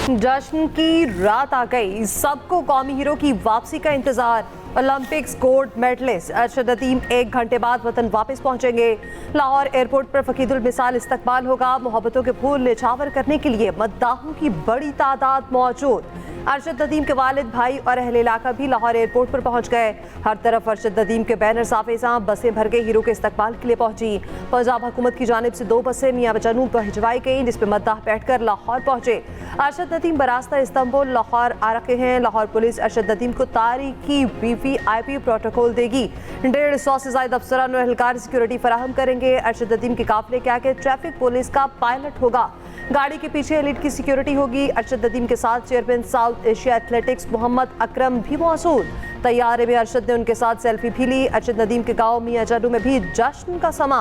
जश्न की रात आ गई, सबको कौमी हीरो की वापसी का इंतजार। Olympics gold medallist Arshad Nadeem 1 घंटे बाद वतन वापस पहुंचेंगे। लाहौर एयरपोर्ट पर फकीदुल मिसाल इस्तकबाल होगा। मोहब्बतों के फूल निछावर करने के लिए मद्दाहों की बड़ी तादाद मौजूद। अरशद नदीम के वालिद, भाई और अहले इलाका भी लाहौर एयरपोर्ट पर पहुंच गए। हर तरफ अरशद नदीम के बैनर साफे सां, बसें भर के हीरो के इस्तकबाल के लिए पहुंची। पंजाब हुकूमत की जानिब से 2 बसें मियां बचानू भिजवाई गई, जिसमें मद्दाह बैठकर लाहौर पहुंचे। अरशद नदीम बरास्ता इस्तांबुल लाहौर आ रखे हैं। लाहौर पुलिस अरशद नदीम को तारीखी VVIP प्रोटोकॉल देगी। 150 से ज्यादा अफसरान और एहलकार सिक्योरिटी फराहम करेंगे। अरशद नदीम के काफिले के आगे ट्रैफिक पुलिस का पायलट होगा। गाड़ी के पीछे एलिट की सिक्योरिटी होगी। अरशद नदीम के साथ chairman South Asia athletics Mohammad Akram भी मौजूद। तैयारे में अरशद ने उनके साथ सेल्फी भी ली। अरशद नदीम के गांव मियां जानू में भी जश्न का समा।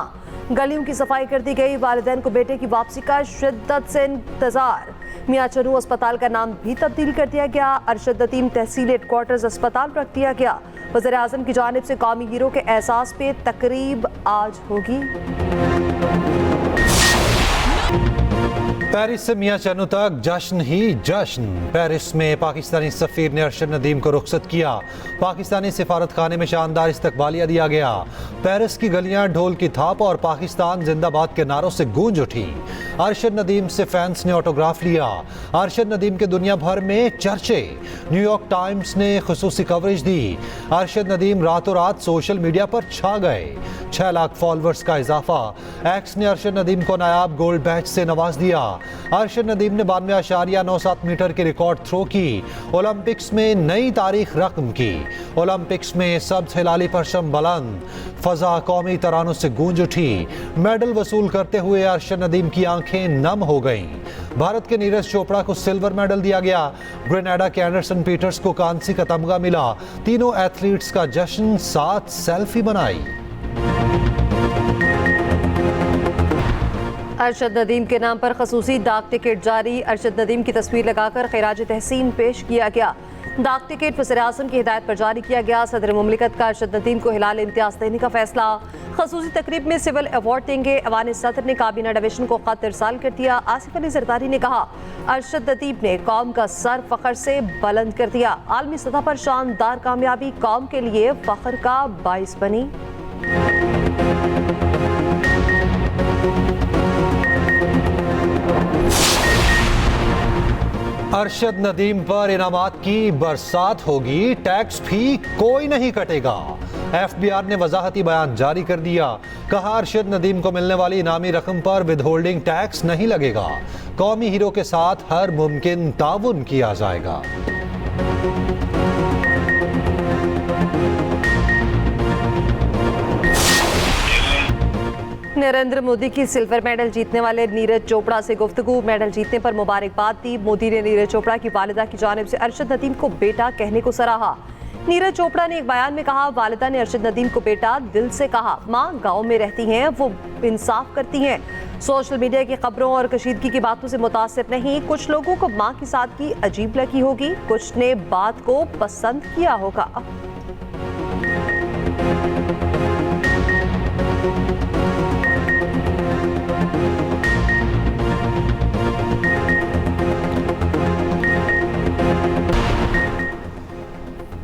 गलियों की सफाई कर दी गई। वालिदैन को बेटे की वापसी का शिद्दत से इंतजार। मियां चनू अस्पताल का नाम भी तब्दील कर दिया गया। अरशद नदीम तहसील हेडक्वार्टर्स अस्पताल रख दिया गया। वज़ीर आज़म की जानिब से कौमी हीरो के एहसास पे तकरीब आज होगी। पेरिस से मियां चनू तक जश्न ही जश्न। पेरिस में पाकिस्तानी सफीर ने अरशद नदीम को रुखसत किया। पाकिस्तानी सिफारत खाने में शानदार इस्तकबालिया दिया गया। पेरिस की गलियां ढोल की थाप और पाकिस्तान जिंदाबाद के नारों से गूंज उठी। अरशद नदीम से फैंस ने ऑटोग्राफ लिया। अरशद नदीम के दुनिया भर में चर्चे। न्यूयॉर्क टाइम्स ने खुसूसी कवरेज दी। अरशद नदीम रातों रात सोशल मीडिया पर छा गए। 6 लाख फॉलोअर्स का इजाफा। एक्स ने अरशद नदीम को नायाब गोल्ड बैच से नवाज दिया। अरशद नदीम ने 92.97 मीटर के रिकॉर्ड थ्रो की। ओलंपिक्स में नई तारीख रकम की। ओलंपिक्स में सब्ज हिलाली परचम बुलंद। फजा कौमी तरानों से गूंज उठी। मेडल वसूल करते हुए अरशद नदीम की आंखें नम हो गईं। भारत के नीरज चोपड़ा को सिल्वर मेडल दिया गया। ग्रेनाडा के एंडरसन पीटर्स को कांसी का तमगा मिला। तीनों एथलीट्स का जश्न, साथ सेल्फी बनाई। अरशद नदीम के नाम पर खसूसी डाक टिकट जारी। अरशद नदीम की तस्वीर लगाकर खिराज तहसीन पेश किया गया। डाक टिकट वज़ीर आज़म की हिदायत पर जारी किया गया। सदर मुमलिकत का अरशद नदीम को हिलाल इम्तियाज देने का फैसला। खसूसी तकरीब में सिविल अवार्ड देंगे। अवान सदर ने काबीना डिवीजन को खत इरसाल कर दिया। आसिफ अली जरदारी ने कहा, अरशद नदीम ने कौम का सर फख्र से बुलंद कर दिया। आलमी सतह पर शानदार कामयाबी कौम के लिए फख्र का बाइस बनी। अरशद नदीम पर इनामात की बरसात होगी। टैक्स भी कोई नहीं कटेगा। FBR ने वजाहती बयान जारी कर दिया। कहा, अरशद नदीम को मिलने वाली इनामी रकम पर विदहोल्डिंग टैक्स नहीं लगेगा। कौमी हीरो के साथ हर मुमकिन ताउन किया जाएगा। नरेंद्र मोदी की सिल्वर मेडल जीतने वाले नीरज चोपड़ा से गुफ्तगू। मेडल जीतने पर मुबारकबाद दी। मोदी ने नीरज चोपड़ा की वालिदा की जानिब से अरशद नदीम को बेटा कहने को सराहा। नीरज चोपड़ा ने एक बयान में कहा, वालिदा ने अरशद नदीम को बेटा दिल से कहा। माँ गांव में रहती हैं, वो इंसाफ करती हैं। सोशल मीडिया की खबरों और कशीदगी की बातों से मुतासिर नहीं। कुछ लोगों को माँ की सादगी अजीब लगी होगी, कुछ ने बात को पसंद किया होगा।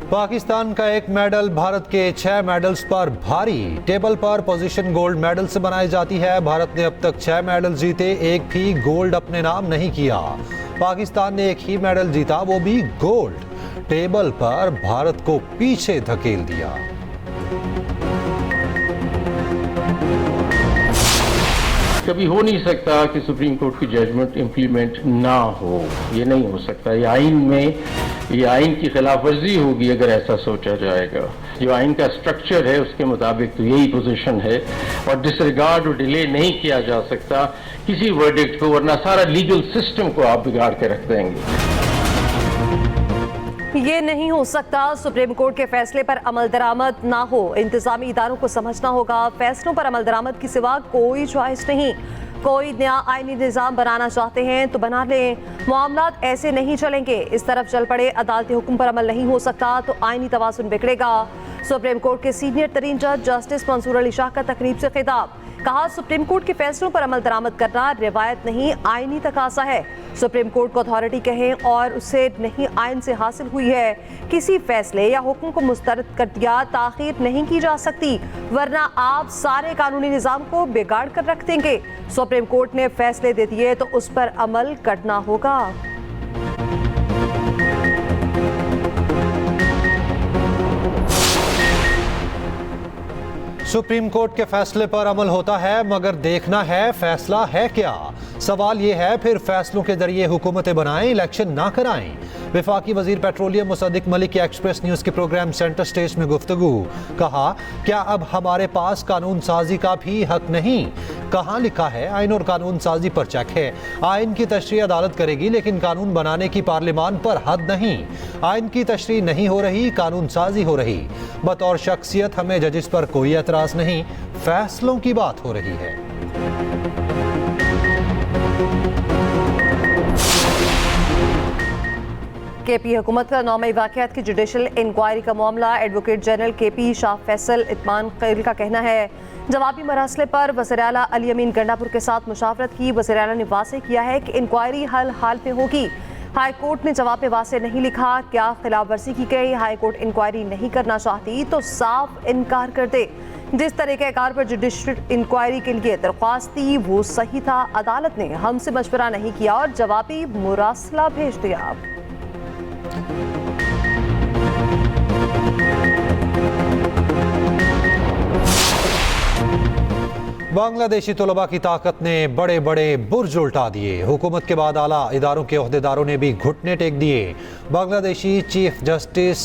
पाकिस्तान का 1 मेडल भारत के 6 मेडल्स पर भारी। टेबल पर पोजीशन गोल्ड मेडल से बनाई जाती है। भारत ने अब तक 6 मेडल जीते, एक भी गोल्ड अपने नाम नहीं किया। पाकिस्तान ने एक ही मेडल जीता, वो भी गोल्ड। टेबल पर भारत को पीछे धकेल दिया। कभी हो नहीं सकता कि सुप्रीम कोर्ट की जजमेंट इम्प्लीमेंट ना हो। ये नहीं हो सकता। ये आइन की खिलाफ वर्जी होगी अगर ऐसा सोचा जाएगा। जो आइन का स्ट्रक्चर है उसके मुताबिक तो यही पोजीशन है और डिसरिगार्ड और डिले नहीं किया जा सकता किसी वर्डिक्ट को, वरना सारा लीगल सिस्टम को आप बिगाड़ के रख देंगे। ये नहीं हो सकता। सुप्रीम कोर्ट के फैसले पर अमल दरामद ना हो। इंतजामी इदारों को समझना होगा, फैसलों पर अमल दरामद की सिवा कोई चॉइस नहीं। कोई नया आईनी निज़ाम बनाना चाहते हैं तो बना लें। मामलात ऐसे नहीं चलेंगे। इस तरफ चल पड़े, अदालती हुक्म पर अमल नहीं हो सकता तो आईनी तवाज़ुन बिगड़ेगा। सुप्रीम कोर्ट के सीनियर तरीन जज जस्टिस मंसूर अली शाह का तकरीब से खिताब। कहा, सुप्रीम कोर्ट के फैसलों पर अमल दरामद करना रिवायत नहीं, आईनी तकाजा है। सुप्रीम कोर्ट को अथॉरिटी कहें और उसे नहीं आइन से हासिल हुई है। किसी फैसले या हुक्म को मुस्तरद कर दिया ताखीर नहीं की जा सकती, वरना आप सारे कानूनी निजाम को बिगाड़ कर रख देंगे। सुप्रीम कोर्ट ने फैसले दे दिए तो उस पर अमल करना होगा। सुप्रीम कोर्ट के फैसले पर अमल होता है, मगर देखना है फैसला है क्या। सवाल ये है, फिर फैसलों के जरिए हुकूमतें बनाएं, इलेक्शन ना कराएं। वफाकी वजीर पेट्रोलियम मुसद्दिक मलिक की एक्सप्रेस न्यूज के प्रोग्राम सेंटर स्टेज में गुफ्तगू। कहा, क्या अब हमारे पास कानून साजी का भी हक नहीं? कहाँ लिखा है आइन और कानून साजी पर चेक है। आइन की तशरीह अदालत करेगी, लेकिन कानून बनाने की पार्लियामान पर हद नहीं। आइन की तशरीह नहीं हो रही, कानून साजी हो रही। बतौर शख्सियत हमें जजिस पर कोई एतराज नहीं, फैसलों की बात हो रही है। केपी हुकूमत का 9 मई वाक़यात की जुडिशल इंक्वायरी का मामला। Advocate general KP Shah Faisal Itman Khel का कहना है, जवाबी मरासले पर वज़ीर-ए-आला अली अमीन गंडापुर के साथ मुशावरत की। वज़ीर-ए-आला ने वाज़ेह किया है कि इंक्वायरी हल हाल में होगी। हाई कोर्ट ने जवाब में वाज़ेह नहीं लिखा, क्या खिलाफ वर्जी की गई। हाई कोर्ट इंक्वायरी नहीं करना चाहती तो साफ इनकार कर दे। जिस तरीक़ेकार पर जुडिशल इंक्वायरी के लिए दरख्वास्त दी वो सही था। अदालत ने हमसे मशवरा नहीं किया और जवाबी मुरासला भेज दिया। बांग्लादेशी तलबा की ताकत ने बड़े बड़े बुर्ज उल्टा दिए। हुकूमत के बाद आला इदारों के ओहदेदारों ने भी घुटने टेक दिए। बांग्लादेशी चीफ जस्टिस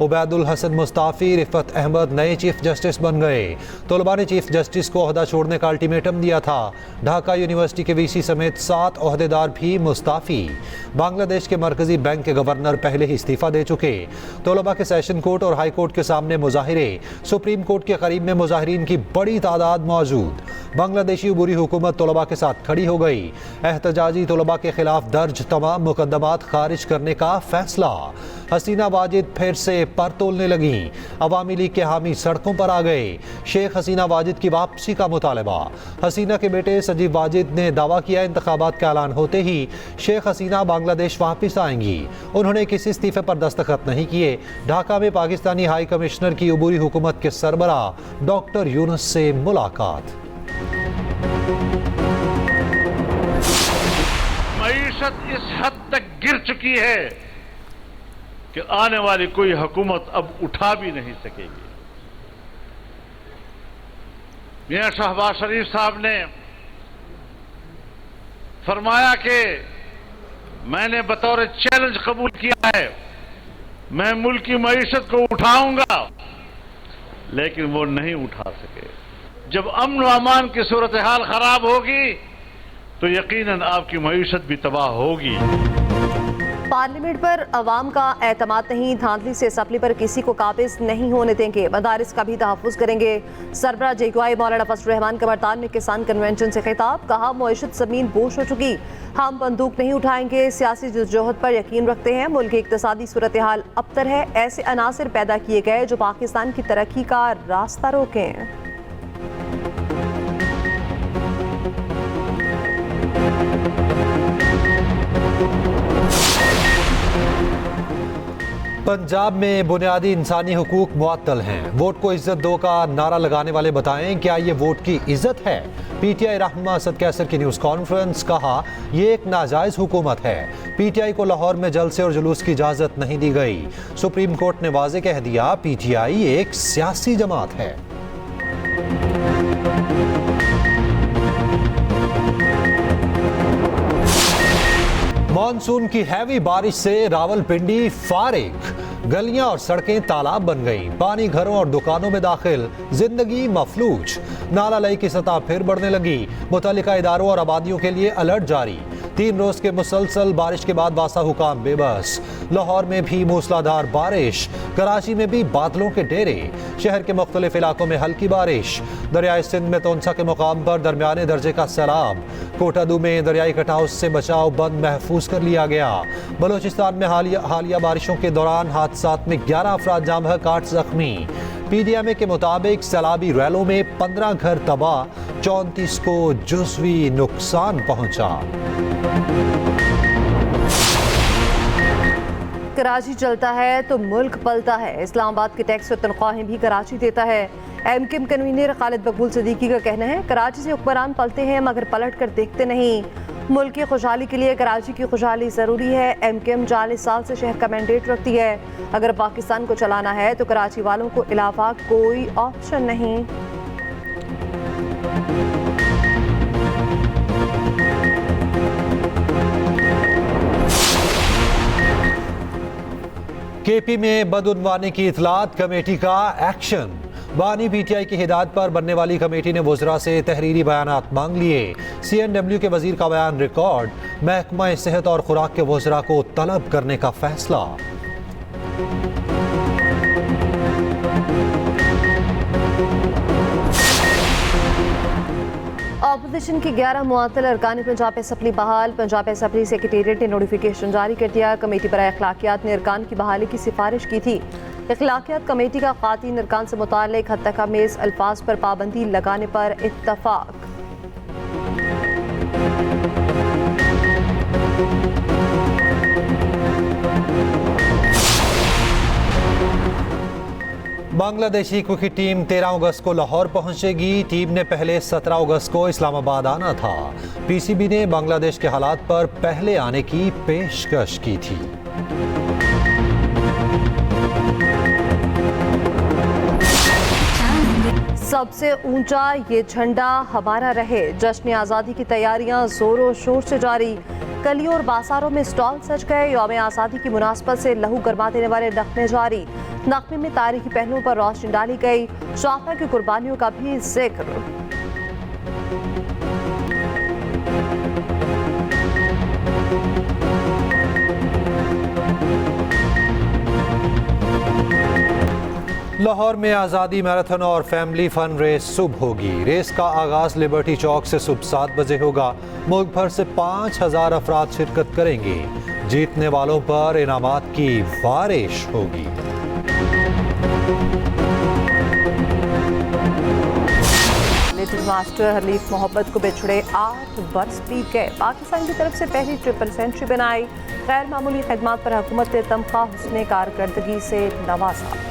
उबैदुल हसन मुस्ताफी रिफत अहमद नए चीफ जस्टिस बन गए। तलबा ने चीफ जस्टिस को ओहदा छोड़ने का अल्टीमेटम दिया था। ढाका यूनिवर्सिटी के वीसी समेत 7 ओहदेदार भी मुस्ताफी। बांग्लादेश के मरकजी बैंक के गवर्नर पहले ही इस्तीफा दे चुके। तलबा के सेशन कोर्ट और हाई कोर्ट के सामने मुजाहिरे। सुप्रीम कोर्ट के करीब में मुजाहिरीन की बड़ी तादाद मौजूद। बांग्लादेशी उबूरी हुकूमत तलबा के साथ खड़ी हो गई। एहतजाजी तलबा के खिलाफ दर्ज तमाम मुकदमात खारिज करने का फैसला। हसीना वाजिद फिर से पर तोलने लगी। अवामी लीग के हामी सड़कों पर आ गए। शेख हसीना वाजिद की वापसी का मुतालबा। हसीना के बेटे सजीव वाजिद ने दावा किया, इंतखाबात का ऐलान होते ही शेख हसीना बांग्लादेश वापस आएंगी। उन्होंने किसी इस्तीफे पर दस्तखत नहीं किए। ढाका में पाकिस्तानी हाई कमिश्नर की उबूरी हुकूमत के सरबराह डॉक्टर यूनुस से मुलाकात। मईशत इस हद तक गिर चुकी है कि आने वाली कोई हुकूमत अब उठा भी नहीं सकेगी। मियां शहबाज शरीफ साहब ने फरमाया कि मैंने बतौर चैलेंज कबूल किया है, मैं मुल्क की मईशत को उठाऊंगा, लेकिन वो नहीं उठा सके। जब अमन व अमान की सूरत हाल खराब होगी तो यकीनन आपकी मईशत भी तबाह होगी। पार्लियामेंट पर अवाम का एतमाद नहीं, धांधली से असम्बली पर किसी को काबिज नहीं होने देंगे। मदारिस का भी तहफ़्फ़ुज़ करेंगे। सरबराह JQI मौलाना फजलुर रहमान का बरतान में किसान कन्वेंशन से खिताब। कहा, मईशत ज़मीन बोझ हो चुकी, हम बंदूक नहीं उठाएंगे। सियासी जद्दोजहद पर यकीन रखते हैं। मुल्क की इक़्तिसादी सूरत हाल अबतर है। ऐसे अनासिर पैदा किए गए जो पाकिस्तान की तरक्की का रास्ता रोकें। पंजाब में बुनियादी इंसानी हुकूक मुअत्तल हैं। वोट को इज्जत दो का नारा लगाने वाले बताएं, क्या ये वोट की इज्जत है? PTI रहनुमा असद कैसर की न्यूज़ कॉन्फ्रेंस। कहा, ये एक नाजायज़ हुकूमत है। PTI को लाहौर में जलसे और जुलूस की इजाज़त नहीं दी गई। सुप्रीम कोर्ट ने वाज़े कह दिया, PTI एक सियासी जमात है। मानसून की हैवी बारिश से रावलपिंडी फारिग। गलियां और सड़कें तालाब बन गईं। पानी घरों और दुकानों में दाखिल, जिंदगी मफलूज। नाला लई की सतह फिर बढ़ने लगी। मुतल्लिका इदारों और आबादियों के लिए अलर्ट जारी। 3 रोज के मुसलसल बारिश के बाद वासा हुकाम बेबस। लाहौर में भी मूसलाधार बारिश। कराची में भी बादलों के डेरे। शहर के मुख्तलिफ इलाकों में हल्की बारिश। दरियाई सिंध में तोनसा के मुकाम पर दरमियाने दर्जे का सैलाब। कोटादू में दरियाई कटाव से बचाव बंद महफूज कर लिया गया। बलोचिस्तान में हालिया बारिशों के दौरान हादसात में 11 अफराद जाम हक, 8 जख्मी। PDMA के मुताबिक सैलाबी रैलों में 15 घर तबाह, 34 को जुज़वी नुकसान पहुंचा। कराची चलता है तो मुल्क पलता है। इस्लामाबाद के टैक्स और तनख्वाहें भी कराची देता है। MKM कन्वीनर खालिद मकबूल सिद्दीकी का कहना है, कराची से हुक्मरान पलते हैं मगर पलट कर देखते नहीं। मुल्क की खुशहाली के लिए कराची की खुशहाली ज़रूरी है। MKM 40 साल से शहर का मैंडेट रखती है। अगर पाकिस्तान को चलाना है तो कराची वालों को अलावा कोई ऑप्शन नहीं। KP में बदउनवानी की इतलात, कमेटी का एक्शन। बानी PTI की हिदायत पर बनने वाली कमेटी ने वज़रा से तहरीरी बयानात मांग लिए। CNW के वजीर का बयान रिकॉर्ड, महकमा सेहत और खुराक के वज़रा को तलब करने का फैसला। ऑपोजिशन की 11 मुअत्तल अरकान पंजाब असम्बली बहाल। पंजाब असम्बली सेक्रेटेरिएट ने नोटिफिकेशन जारी कर दिया। कमेटी पर अखलाकियात ने अरकान की बहाली की सिफारिश की थी। अखलाकियात कमेटी का ख़ातीन अरकान से मुताल्लिक हद तक आमेज़ अल्फाज पर पाबंदी लगाने पर इत्तफाक। बांग्लादेशी क्रिकेट टीम 13 अगस्त को लाहौर पहुंचेगी। टीम ने पहले 17 अगस्त को इस्लामाबाद आना था। PCB ने बांग्लादेश के हालात पर पहले आने की पेशकश की थी। सबसे ऊंचा ये झंडा हमारा रहे। जश्न आज़ादी की तैयारियां जोरों शोर से जारी। गलियों और बाजारों में स्टॉल सज गए। यौम आज़ादी की मुनासबत से लहू गरमा देने वाले नगमे जारी। नगमे में तारीखी पहलुओं पर रोशनी डाली गई। शहादा की कुर्बानियों का भी जिक्र। लाहौर में आज़ादी मैराथन और फैमिली फन रेस सुबह होगी। रेस का आगाज लिबर्टी चौक से सुबह 7 बजे होगा। मुल्क भर से 5000 अफराद शिरकत करेंगे। जीतने वालों पर इनामात की बारिश होगी। लिटिल मास्टर हरलीफ मोहब्बत को बिछड़े 8 वर्ष बीत गए। पाकिस्तान की तरफ से पहली ट्रिपल सेंचुरी बनाई। गैर मामूली खिदमात पर हुकूमत ने तमखा हुस्ने कारकर्दगी से नवाजा।